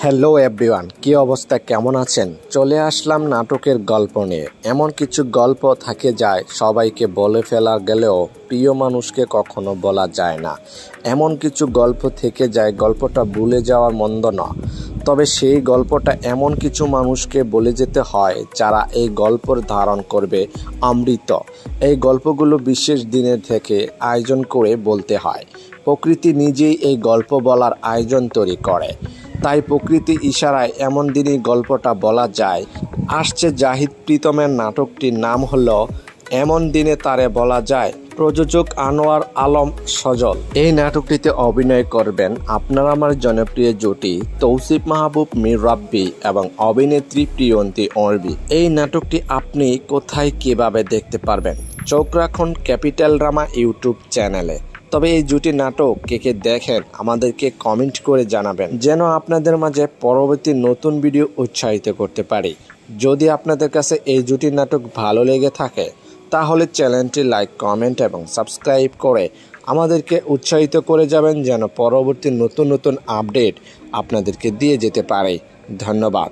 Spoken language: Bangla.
হ্যালো এভরিওয়ান, কি অবস্থা, কেমন আছেন? চলে আসলাম নাটকের গল্প নিয়ে। এমন কিছু গল্প থাকে যায় সবাইকে বলে ফেলা গেলেও প্রিয় মানুষকে কখনো বলা যায় না। এমন কিছু গল্প থেকে যায়, গল্পটা ভুলে যাওয়ার মন্দ না, তবে সেই গল্পটা এমন কিছু মানুষকে বলে যেতে হয় যারা এই গল্পর ধারণ করবে অমৃত। এই গল্পগুলো বিশেষ দিনের থেকে আয়োজন করে বলতে হয়। প্রকৃতি নিজেই এই গল্প বলার আয়োজন তৈরি করে, তাই প্রকৃতি ইশারায় এমন দিনই গল্পটা বলা যায়। আসছে জাহিদ প্রীতমের নাটকটির নাম হলো এমন দিনে তারে বলা যায়। প্রযোজক আনোয়ার আলম সজল। এই নাটকটিতে অভিনয় করবেন আপনার আমার জনপ্রিয় জুটি তৌসিফ মাহবুব, মীর রাব্বি এবং অভিনেত্রী প্রিয়ন্তী অর্বি। এই নাটকটি আপনি কোথায় কিভাবে দেখতে পারবেন? চোখ রাখুন ক্যাপিটাল ড্রামা ইউটিউব চ্যানেলে। তবে এই জুটি নাটক কে কে দেখেন আমাদেরকে কমেন্ট করে জানাবেন, যেন আপনাদের মাঝে পরবর্তী নতুন ভিডিও উৎসাহিত করতে পারি। যদি আপনাদের কাছে এই জুটি নাটক ভালো লেগে থাকে তাহলে চ্যানেলটি লাইক, কমেন্ট এবং সাবস্ক্রাইব করে আমাদেরকে উৎসাহিত করে যাবেন, যেন পরবর্তী নতুন নতুন আপডেট আপনাদেরকে দিয়ে যেতে পারে। ধন্যবাদ।